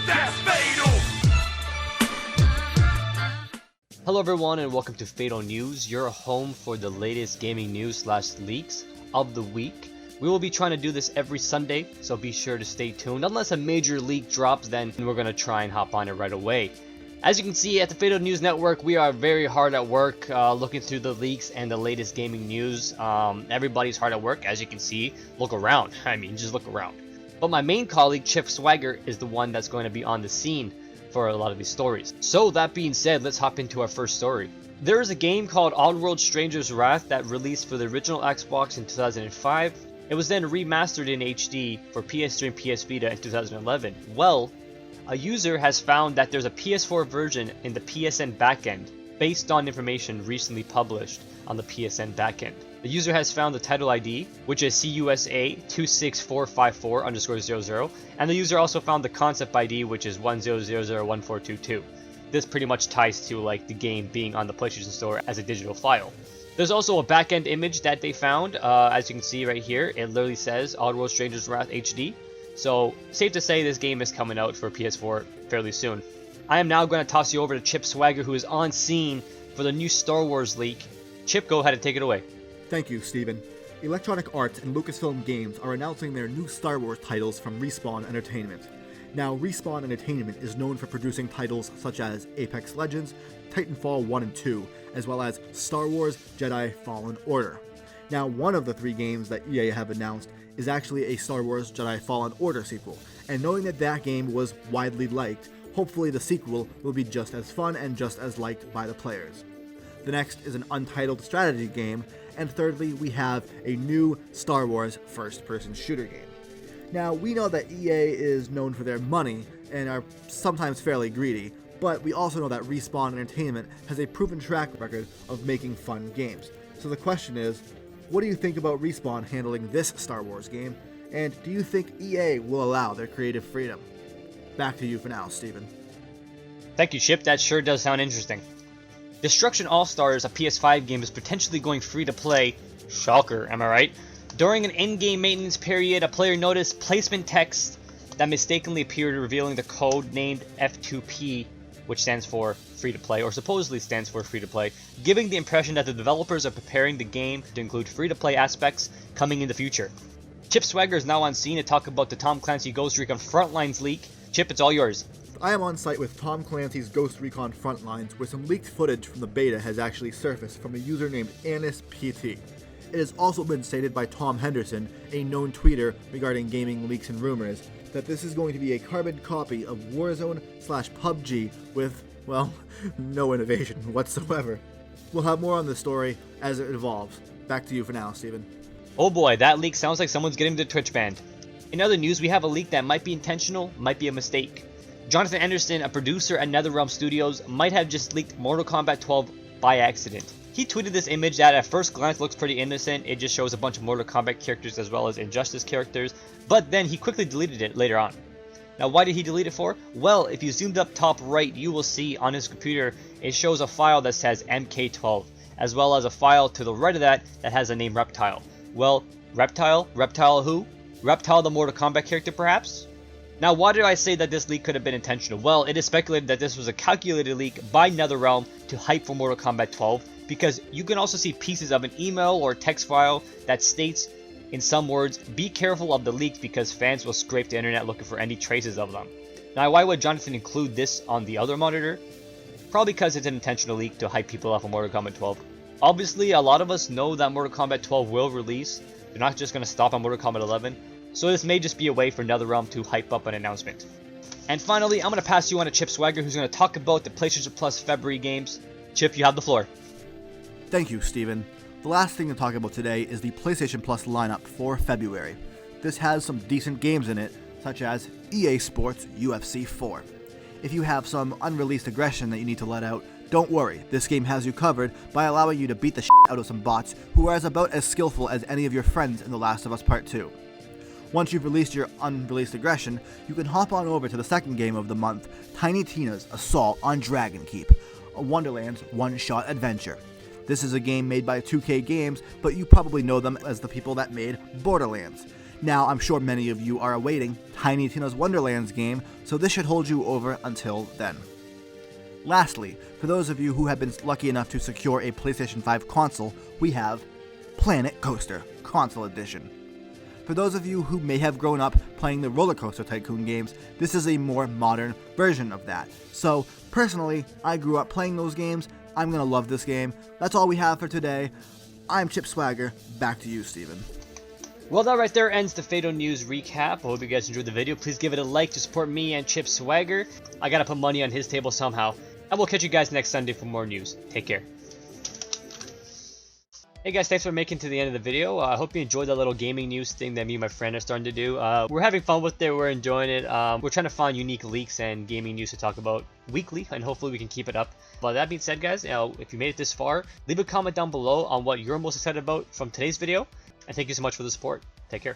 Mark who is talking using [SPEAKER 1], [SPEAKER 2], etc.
[SPEAKER 1] That's fatal!
[SPEAKER 2] Hello everyone and welcome to Fatal News, your home for the latest gaming news / leaks of the week. We will be trying to do this every Sunday, so be sure to stay tuned. Unless a major leak drops, then we're going to try and hop on it right away. As you can see at the Fatal News Network, we are very hard at work looking through the leaks and the latest gaming news. Everybody's hard at work, as you can see. Look around. I mean, just look around. But my main colleague, Chip Swagger, is the one that's going to be on the scene for a lot of these stories. So that being said, let's hop into our first story. There is a game called Oddworld Stranger's Wrath that released for the original Xbox in 2005. It was then remastered in HD for PS3 and PS Vita in 2011. Well, a user has found that there's a PS4 version in the PSN backend based on information recently published on the PSN backend. The user has found the title ID, which is CUSA264540_00, and the user also found the concept ID, which is 10001422. This pretty much ties to like the game being on the PlayStation Store as a digital file. There's also a backend image that they found, as you can see right here. It literally says Oddworld Stranger's Wrath HD. So safe to say this game is coming out for PS4 fairly soon. I am now going to toss you over to Chip Swagger, who is on scene for the new Star Wars leak. Chip, go ahead and take it away.
[SPEAKER 3] Thank you, Steven. Electronic Arts and Lucasfilm Games are announcing their new Star Wars titles from Respawn Entertainment. Now, Respawn Entertainment is known for producing titles such as Apex Legends, Titanfall 1 and 2, as well as Star Wars Jedi Fallen Order. Now, one of the three games that EA have announced is actually a Star Wars Jedi Fallen Order sequel, and knowing that that game was widely liked, hopefully the sequel will be just as fun and just as liked by the players. The next is an untitled strategy game, and thirdly, we have a new Star Wars first-person shooter game. Now, we know that EA is known for their money and are sometimes fairly greedy, but we also know that Respawn Entertainment has a proven track record of making fun games. So the question is, what do you think about Respawn handling this Star Wars game, and do you think EA will allow their creative freedom? Back to you for now, Steven.
[SPEAKER 2] Thank you, Chip. That sure does sound interesting. Destruction All-Stars, a PS5 game, is potentially going free to play. Shocker, am I right? During an in-game maintenance period, a player noticed placement text that mistakenly appeared revealing the code named F2P, which stands for free to play, or supposedly stands for free to play, giving the impression that the developers are preparing the game to include free to play aspects coming in the future. Chip Swagger is now on scene to talk about the Tom Clancy Ghost Recon Frontlines leak. Chip, it's all yours.
[SPEAKER 3] I am on site with Tom Clancy's Ghost Recon Frontlines, where some leaked footage from the beta has actually surfaced from a user named AnisPT. It has also been stated by Tom Henderson, a known tweeter regarding gaming leaks and rumors, that this is going to be a carbon copy of Warzone/PUBG with, well, no innovation whatsoever. We'll have more on this story as it evolves. Back to you for now, Steven.
[SPEAKER 2] Oh boy, that leak sounds like someone's getting the Twitch banned. In other news, we have a leak that might be intentional, might be a mistake. Jonathan Anderson, a producer at NetherRealm Studios, might have just leaked Mortal Kombat 12 by accident. He tweeted this image that at first glance looks pretty innocent. It just shows a bunch of Mortal Kombat characters as well as Injustice characters, but then he quickly deleted it later on. Now, why did he delete it for? Well, if you zoomed up top right, you will see on his computer it shows a file that says MK12, as well as a file to the right of that that has the name Reptile. Well, Reptile? Reptile who? Reptile the Mortal Kombat character perhaps? Now, why did I say that this leak could have been intentional? Well, it is speculated that this was a calculated leak by NetherRealm to hype for Mortal Kombat 12, because you can also see pieces of an email or text file that states, in some words, be careful of the leaks because fans will scrape the internet looking for any traces of them. Now, why would Jonathan include this on the other monitor? Probably because it's an intentional leak to hype people off of Mortal Kombat 12. Obviously, a lot of us know that Mortal Kombat 12 will release. They're not just going to stop on Mortal Kombat 11. So this may just be a way for NetherRealm to hype up an announcement. And finally, I'm going to pass you on to Chip Swagger, who's going to talk about the PlayStation Plus February games. Chip, you have the floor.
[SPEAKER 3] Thank you, Steven. The last thing to talk about today is the PlayStation Plus lineup for February. This has some decent games in it, such as EA Sports UFC 4. If you have some unreleased aggression that you need to let out, don't worry, this game has you covered by allowing you to beat the shit out of some bots who are about as skillful as any of your friends in The Last of Us Part 2. Once you've released your unreleased aggression, you can hop on over to the second game of the month, Tiny Tina's Assault on Dragon Keep, a Wonderland's one-shot adventure. This is a game made by 2K Games, but you probably know them as the people that made Borderlands. Now, I'm sure many of you are awaiting Tiny Tina's Wonderlands game, so this should hold you over until then. Lastly, for those of you who have been lucky enough to secure a PlayStation 5 console, we have Planet Coaster Console Edition. For those of you who may have grown up playing the Roller Coaster Tycoon games, this is a more modern version of that. So, personally, I grew up playing those games. I'm gonna love this game. That's all we have for today. I'm Chip Swagger. Back to you, Steven.
[SPEAKER 2] Well, that right there ends the Fatal News recap. I hope you guys enjoyed the video. Please give it a like to support me and Chip Swagger. I gotta put money on his table somehow. And we'll catch you guys next Sunday for more news. Take care. Hey guys, thanks for making it to the end of the video. I hope you enjoyed that little gaming news thing that me and my friend are starting to do. We're having fun with it, we're enjoying it. We're trying to find unique leaks and gaming news to talk about weekly, and hopefully we can keep it up. But that being said guys, if you made it this far, leave a comment down below on what you're most excited about from today's video. And thank you so much for the support. Take care.